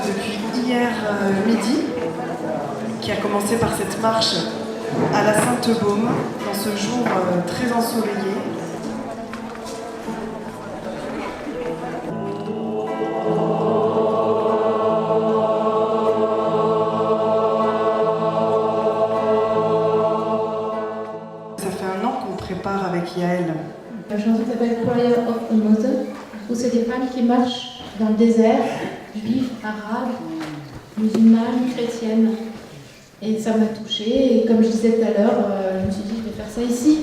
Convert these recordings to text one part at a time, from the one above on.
depuis hier midi, qui a commencé par cette marche à la Sainte-Baume, dans ce jour très ensoleillé. Ça fait un an qu'on prépare avec Yael. La chanson s'appelle Prayer of a Mother, où c'est des femmes qui marchent dans le désert, juives, arabes, musulmanes, chrétiennes. Et ça m'a touchée, et comme je disais tout à l'heure, je me suis dit, je vais faire ça ici.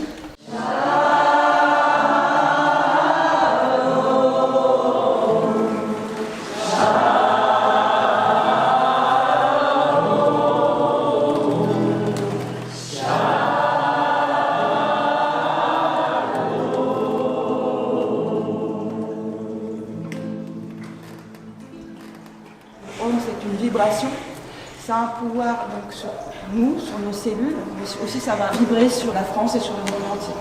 C'est une vibration, ça a un pouvoir donc, sur nous, sur nos cellules, mais aussi ça va vibrer sur la France et sur le monde entier.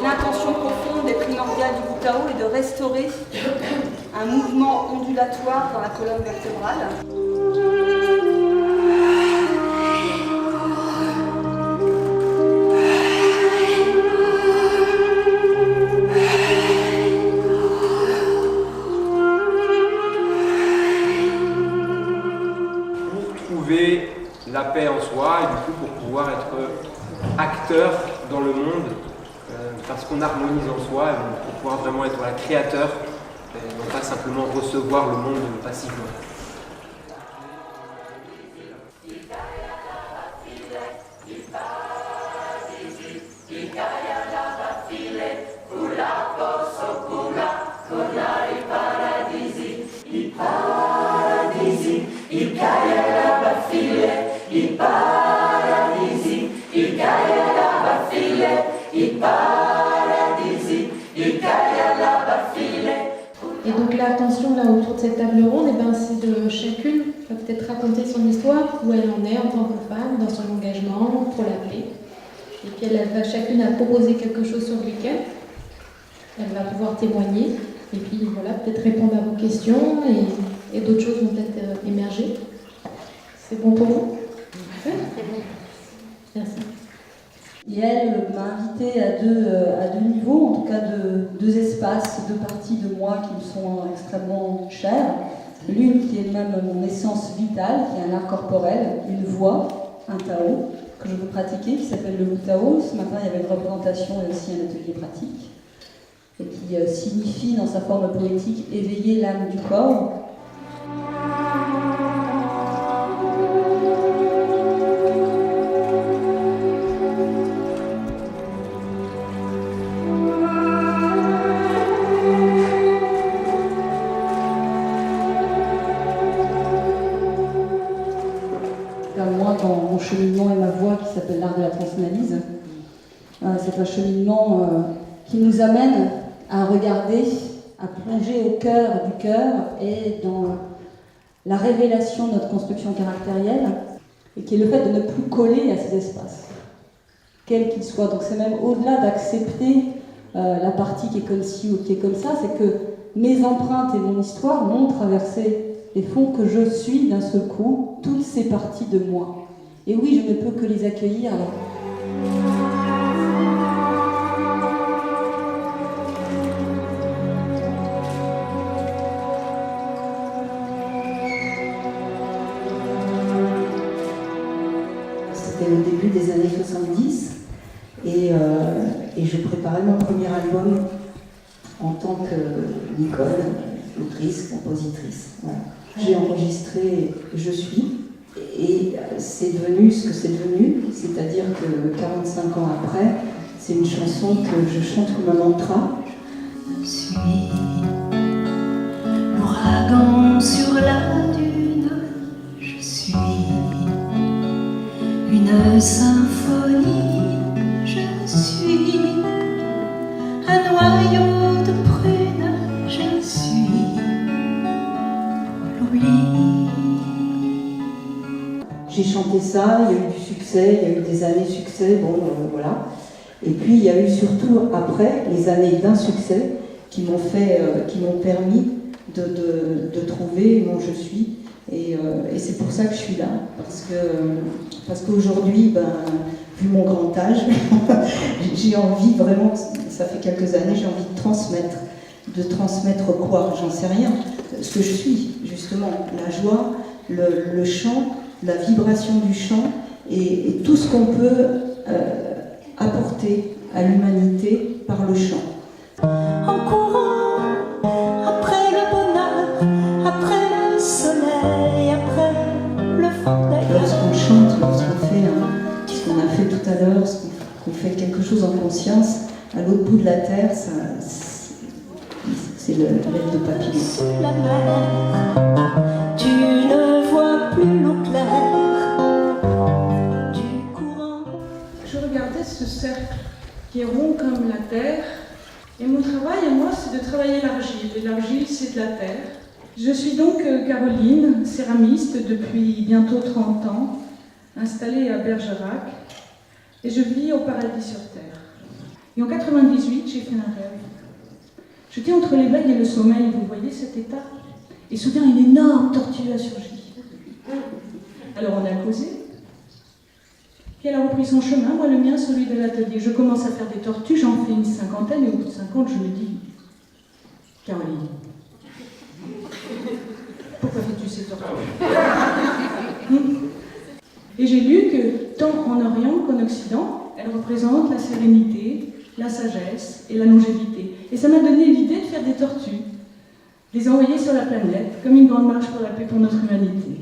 L'intention profonde et primordiale du Butao est de restaurer un mouvement ondulatoire dans la colonne vertébrale. Trouver la paix en soi et du coup pour pouvoir être acteur dans le monde parce qu'on harmonise en soi et pour pouvoir vraiment être créateur et non pas simplement recevoir le monde passivement. Et donc l'intention là autour de cette table ronde, c'est de chacune va peut-être raconter son histoire, où elle en est en tant que femme, dans son engagement pour la paix. Et puis elle va chacune à proposer quelque chose sur le week-end. Elle va pouvoir témoigner, et puis voilà, peut-être répondre à vos questions, et d'autres choses vont peut-être émerger. C'est bon pour vous? Merci. Yael m'a invitée à deux niveaux, en tout cas deux espaces, deux parties de moi qui me sont extrêmement chères. L'une qui est même mon essence vitale, qui est un art corporel, une voix, un Tao, que je veux pratiquer, qui s'appelle le Tao. Ce matin, il y avait une représentation et aussi un atelier pratique, et qui signifie dans sa forme poétique éveiller l'âme du corps. Moi, dans mon cheminement et ma voie qui s'appelle l'art de la transanalyse, c'est un cheminement qui nous amène à regarder, à plonger au cœur du cœur et dans la révélation de notre construction caractérielle, et qui est le fait de ne plus coller à ces espaces, quels qu'ils soient. Donc c'est même au-delà d'accepter la partie qui est comme ci ou qui est comme ça, c'est que mes empreintes et mon histoire m'ont traversé et font que je suis d'un seul coup toutes ces parties de moi. Et oui, je ne peux que les accueillir. Alors. C'était au début des années 70 et je préparais mon premier album en tant que Nicole, autrice, compositrice. Voilà. J'ai enregistré Je suis et c'est devenu ce que c'est devenu, c'est-à-dire que 45 ans après, c'est une chanson que je chante comme un mantra. Je suis l'ouragan sur la dune, je suis une symphonie, je suis un noyau de prune, je suis l'oubli. J'ai chanté ça, il y a eu du succès, il y a eu des années de succès, bon voilà. Et puis il y a eu surtout après les années d'insuccès qui m'ont permis de trouver mon je suis. Et c'est pour ça que je suis là, parce qu'aujourd'hui, vu mon grand âge, j'ai envie vraiment, ça fait quelques années, j'ai envie de transmettre quoi, j'en sais rien, ce que je suis, justement, la joie, le chant, la vibration du chant, et tout ce qu'on peut apporter à l'humanité par le chant. En courant après le bonheur, après le soleil, après le vent d'ailleurs. Lorsqu'on chante, lorsqu'on fait ce qu'on a fait tout à l'heure, qu'on fait quelque chose en conscience, à l'autre bout de la terre, c'est l'aile de papillon. Sous la mer, tu ne vois plus l'eau claire du courant. Je regardais ce cercle qui est rond comme la terre. Et mon travail à moi, c'est de travailler l'argile. Et l'argile, c'est de la terre. Je suis donc Caroline, céramiste depuis bientôt 30 ans, installée à Bergerac. Et je vis au paradis sur terre. Et en 98, j'ai fait un rêve. J'étais entre l'éveil et le sommeil, vous voyez cet état? Et soudain, une énorme tortue a surgi. Alors on a causé. Puis elle a repris son chemin, moi le mien, celui de l'atelier. Je commence à faire des tortues, j'en fais une cinquantaine, et au bout de 50, je me dis, Caroline, pourquoi fais-tu ces tortues? Et j'ai lu que, tant en Orient qu'en Occident, elles représentent la sérénité, la sagesse et la longévité. Et ça m'a donné l'idée de faire des tortues, les envoyer sur la planète, comme une grande marche pour la paix pour notre humanité.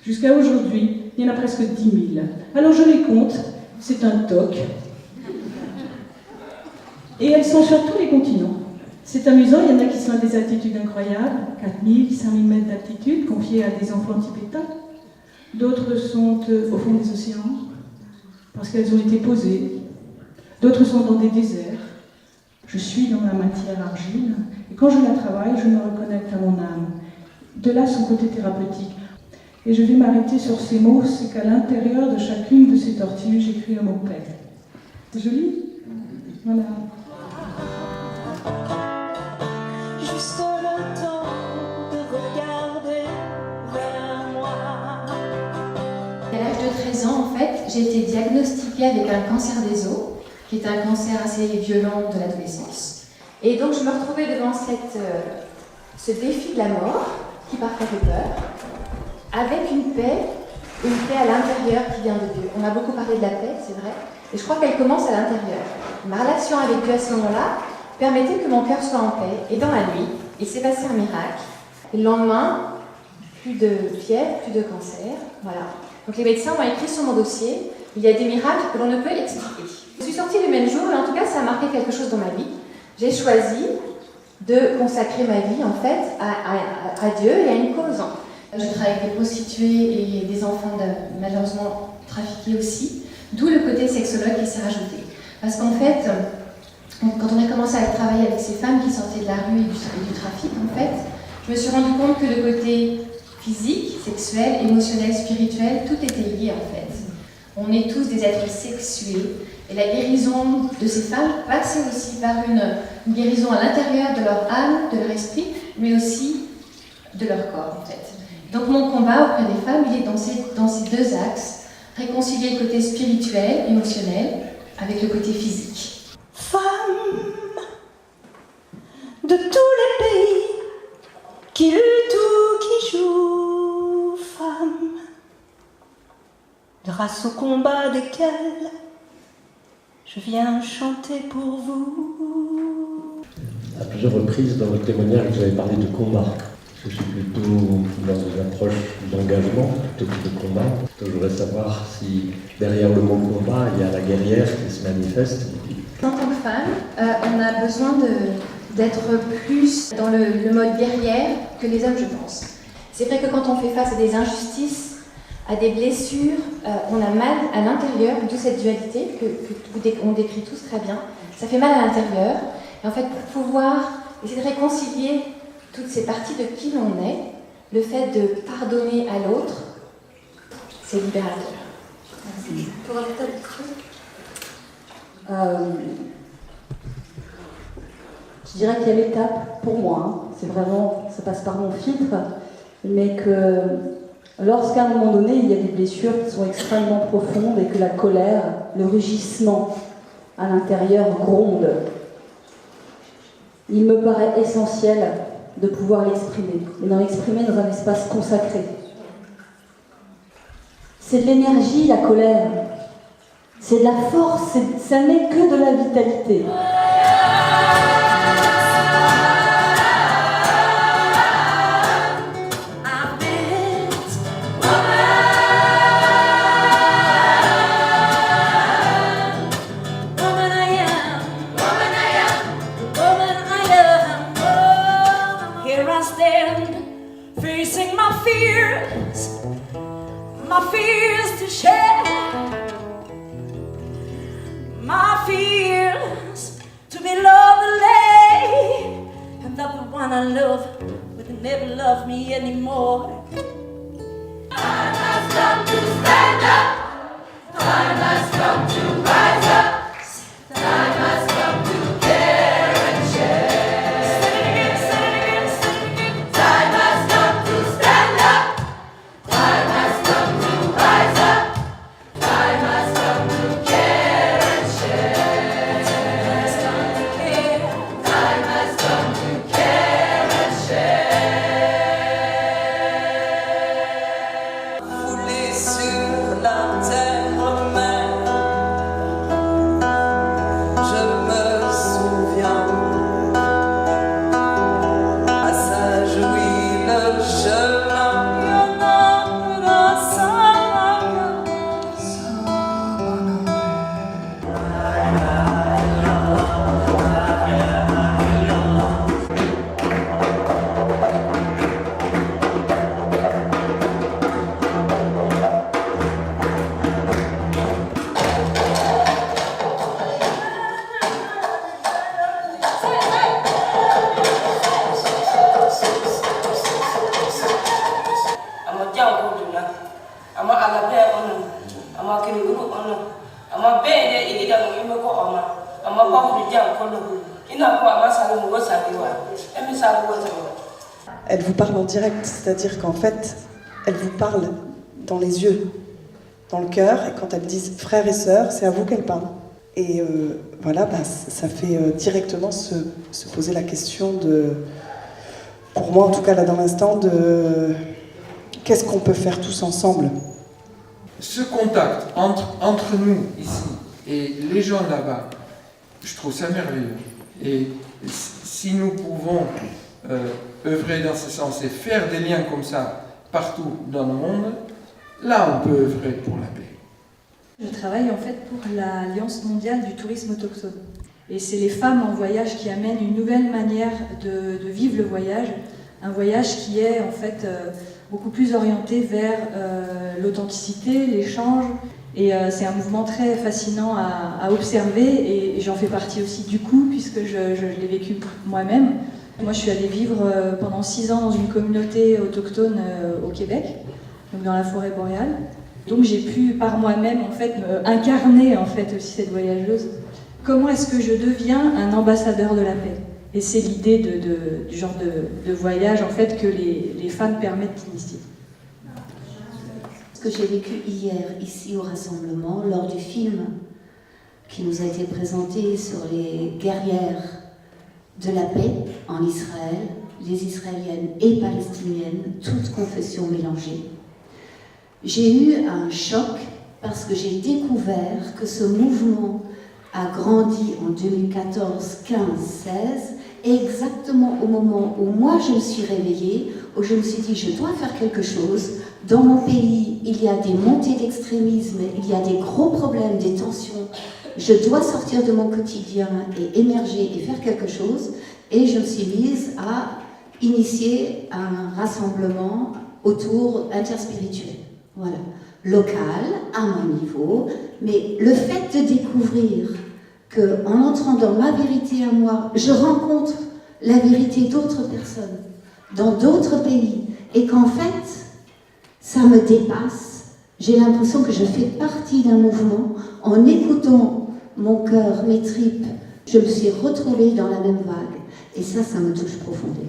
Jusqu'à aujourd'hui, il y en a presque 10 000. Alors je les compte, c'est un toc. Et elles sont sur tous les continents. C'est amusant, il y en a qui sont à des altitudes incroyables, 4 000, 5 000 mètres d'altitude, confiées à des enfants tibétains. D'autres sont au fond des océans, parce qu'elles ont été posées. D'autres sont dans des déserts. Je suis dans la matière argile, et quand je la travaille, je me reconnecte à mon âme. De là son côté thérapeutique. Et je vais m'arrêter sur ces mots, c'est qu'à l'intérieur de chacune de ces tortues, j'écris le mot paix. C'est joli? Voilà. Juste le temps de regarder vers moi. À l'âge de 13 ans, en fait, j'ai été diagnostiquée avec un cancer des os, qui est un cancer assez violent de l'adolescence. Et donc je me retrouvais devant ce défi de la mort, qui parfois fait peur, avec une paix à l'intérieur qui vient de Dieu. On a beaucoup parlé de la paix, c'est vrai, et je crois qu'elle commence à l'intérieur. Ma relation avec Dieu à ce moment-là permettait que mon cœur soit en paix. Et dans la nuit, il s'est passé un miracle. Et le lendemain, plus de fièvre, plus de cancer, voilà. Donc les médecins ont écrit sur mon dossier, il y a des miracles que l'on ne peut expliquer. Je suis sortie le même jour, mais en tout cas ça a marqué quelque chose dans ma vie. J'ai choisi de consacrer ma vie en fait à Dieu et à une cause. Je travaille avec des prostituées et des enfants malheureusement trafiqués aussi, d'où le côté sexologue qui s'est rajouté. Parce qu'en fait, quand on a commencé à travailler avec ces femmes qui sortaient de la rue et du trafic, en fait, je me suis rendu compte que le côté physique, sexuel, émotionnel, spirituel, tout était lié en fait. On est tous des êtres sexués et la guérison de ces femmes passait aussi par une guérison à l'intérieur de leur âme, de leur esprit, mais aussi de leur corps en fait. Donc mon combat auprès des femmes, il est dans ces deux axes, réconcilier le côté spirituel, émotionnel, avec le côté physique. Femmes de tous les pays qui luttent ou qui jouent, femmes grâce au combat desquels je viens chanter pour vous. À plusieurs reprises dans votre témoignage, vous avez parlé de combat. Je suis plutôt dans une approche d'engagement plutôt que de combat. Donc, je voudrais savoir si derrière le mot combat, il y a la guerrière qui se manifeste. En tant que femme, on a besoin d'être plus dans le mode guerrière que les hommes, je pense. C'est vrai que quand on fait face à des injustices, à des blessures, on a mal à l'intérieur, d'où cette dualité qu'on décrit tous très bien. Ça fait mal à l'intérieur. Et en fait, pour pouvoir essayer de réconcilier toutes ces parties de qui l'on est, le fait de pardonner à l'autre, c'est libérateur. Merci. Pour rajouter quelque chose ? Je dirais qu'il y a l'étape, pour moi, c'est vraiment, ça passe par mon filtre, mais que lorsqu'à un moment donné, il y a des blessures qui sont extrêmement profondes et que la colère, le rugissement à l'intérieur gronde, il me paraît essentiel de pouvoir l'exprimer, et d'en exprimer dans un espace consacré. C'est de l'énergie, la colère. C'est de la force, ça n'est que de la vitalité. Facing my fears to share, my fears to be lovely, and that the one I love would never love me anymore. Time has come to stand up, time has come to rise up, time has come to care and share. Sing it again, sing it again, sing it again. Time has come to stand up, time has come to rise up, time has come to care and share. Time has come to care and share. Rouler sur la terre même, je me souviens, à Saint-Jouy le chemin. Elle vous parle en direct, c'est-à-dire qu'en fait, elle vous parle dans les yeux, dans le cœur, et quand elle dit frères et sœurs, c'est à vous qu'elle parle. Et voilà, ça fait directement se poser la question de, pour moi en tout cas là dans l'instant, de qu'est-ce qu'on peut faire tous ensemble. Ce contact entre nous ici et les gens là-bas, je trouve ça merveilleux. Et si nous pouvons œuvrer dans ce sens et faire des liens comme ça partout dans le monde, là on peut œuvrer pour la paix. Je travaille en fait pour l'Alliance mondiale du tourisme autochtone. Et c'est les femmes en voyage qui amènent une nouvelle manière de vivre le voyage. Un voyage qui est en fait beaucoup plus orienté vers l'authenticité, l'échange. Et c'est un mouvement très fascinant à observer et j'en fais partie aussi du coup puisque je l'ai vécu moi-même. Moi je suis allée vivre pendant 6 ans dans une communauté autochtone au Québec, donc dans la forêt boréale. Donc j'ai pu par moi-même en fait incarner en fait aussi cette voyageuse. Comment est-ce que je deviens un ambassadeur de la paix? Et c'est l'idée du genre de voyage en fait que les femmes permettent d'initier. Ce que j'ai vécu hier ici au rassemblement lors du film qui nous a été présenté sur les guerrières de la paix en Israël, les Israéliennes et Palestiniennes, toutes confessions mélangées. J'ai eu un choc parce que j'ai découvert que ce mouvement a grandi en 2014, 15, 16, exactement au moment où moi je me suis réveillée, où je me suis dit je dois faire quelque chose. Dans mon pays, il y a des montées d'extrémisme, il y a des gros problèmes, des tensions. Je dois sortir de mon quotidien et émerger et faire quelque chose. Et je me suis mise à initier un rassemblement autour interspirituel. Voilà, local, à mon niveau. Mais le fait de découvrir qu'en entrant dans ma vérité à moi, je rencontre la vérité d'autres personnes, dans d'autres pays, et qu'en fait, ça me dépasse. J'ai l'impression que je fais partie d'un mouvement en écoutant mon cœur, mes tripes, je me suis retrouvée dans la même vague. Et ça me touche profondément.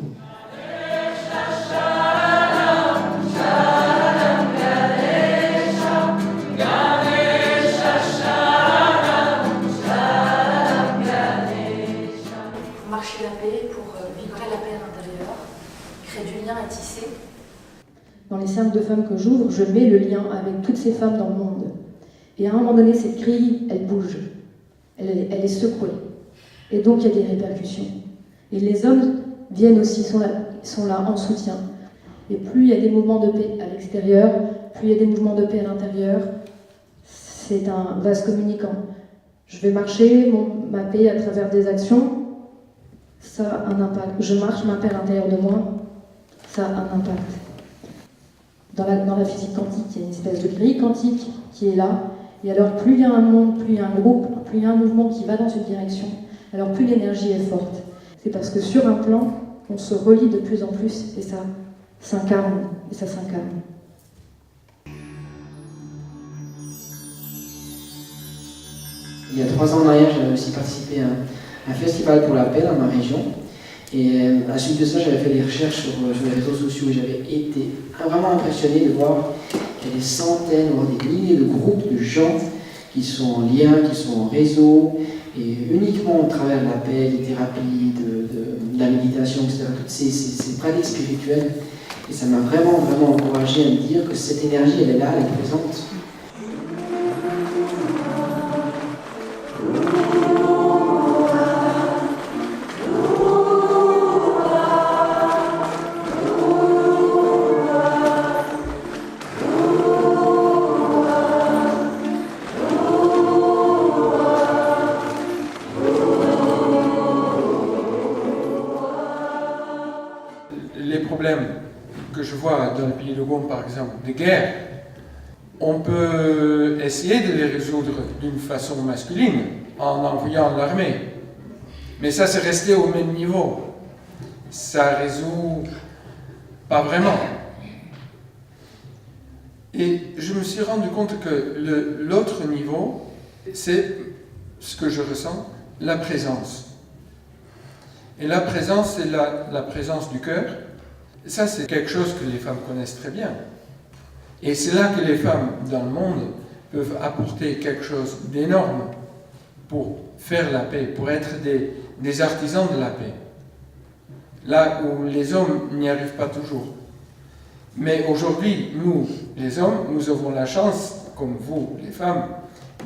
Marcher la paix pour vibrer la paix à l'intérieur, créer du lien et tisser. Dans les cercles de femmes que j'ouvre, je mets le lien avec toutes ces femmes dans le monde. Et à un moment donné, cette grille, elle bouge. Elle est secouée. Et donc, il y a des répercussions. Et les hommes viennent aussi, sont là en soutien. Et plus il y a des mouvements de paix à l'extérieur, plus il y a des mouvements de paix à l'intérieur, c'est un vase communicant. Je vais marcher ma paix à travers des actions, ça a un impact. Je marche ma paix à l'intérieur de moi, ça a un impact. Dans la physique quantique, il y a une espèce de grille quantique qui est là. Et alors, plus il y a un monde, plus il y a un groupe, plus il y a un mouvement qui va dans cette direction, alors plus l'énergie est forte. C'est parce que sur un plan, on se relie de plus en plus et ça s'incarne et ça s'incarne. Il y a 3 ans en arrière, j'avais aussi participé à un festival pour la paix dans ma région. Et à la suite de ça, j'avais fait des recherches sur les réseaux sociaux et j'avais été vraiment impressionné de voir qu'il y a des centaines, voire des milliers de groupes de gens qui sont en lien, qui sont en réseau, et uniquement au travers de la paix, des thérapies, de la méditation, etc., toutes ces pratiques spirituelles. Et ça m'a vraiment encouragé à me dire que cette énergie, elle est là, elle est présente. Les problèmes que je vois dans le pays de Gaume, par exemple, de guerre, on peut essayer de les résoudre d'une façon masculine, en envoyant l'armée. Mais ça, c'est resté au même niveau. Ça résout pas vraiment. Et je me suis rendu compte que l'autre niveau, c'est ce que je ressens, la présence. Et la présence, c'est la présence du cœur. Et ça, c'est quelque chose que les femmes connaissent très bien. Et c'est là que les femmes dans le monde peuvent apporter quelque chose d'énorme pour faire la paix, pour être des artisans de la paix. Là où les hommes n'y arrivent pas toujours. Mais aujourd'hui, nous, les hommes, nous avons la chance, comme vous, les femmes,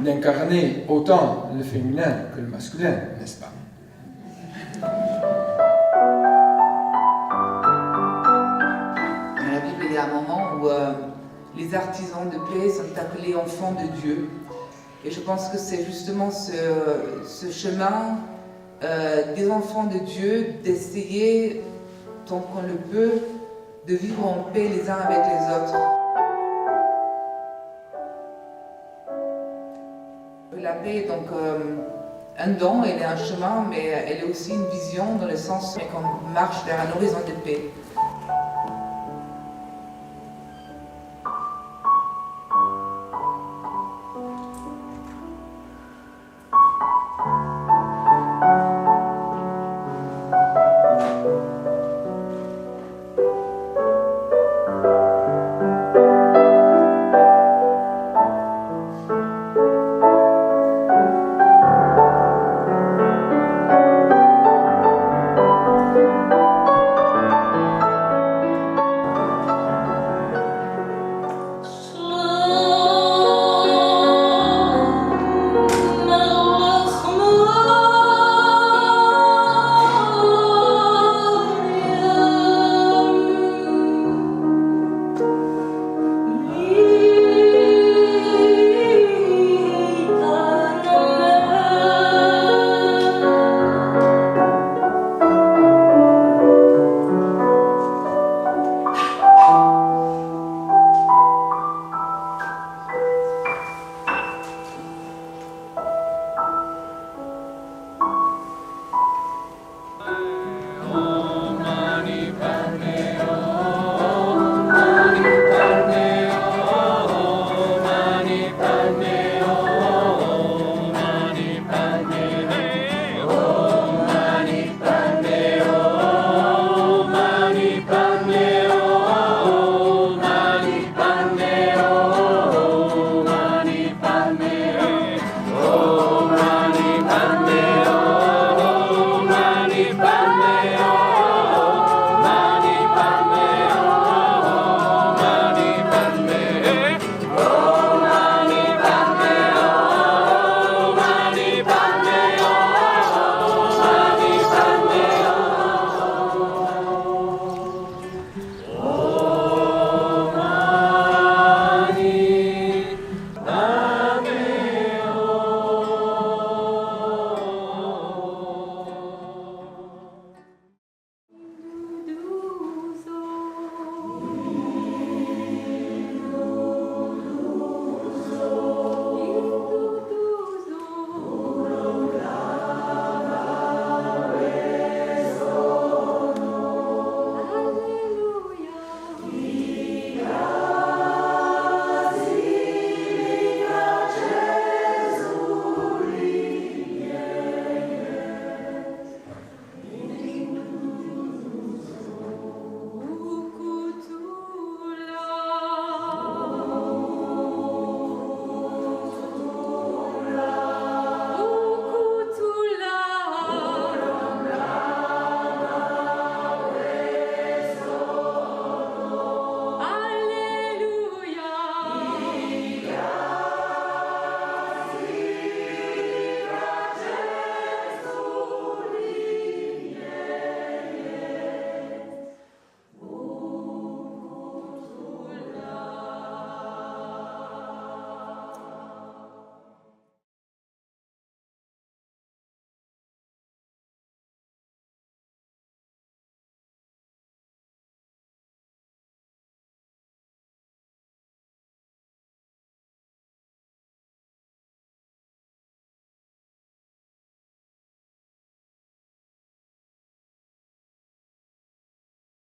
d'incarner autant le féminin que le masculin, n'est-ce pas ? Dans la Bible, il y a un moment où les artisans de paix sont appelés enfants de Dieu. Et je pense que c'est justement ce chemin des enfants de Dieu d'essayer, tant qu'on le peut, de vivre en paix les uns avec les autres. La paix est donc un don, elle est un chemin, mais elle est aussi une vision dans le sens qu'on marche vers un horizon de paix.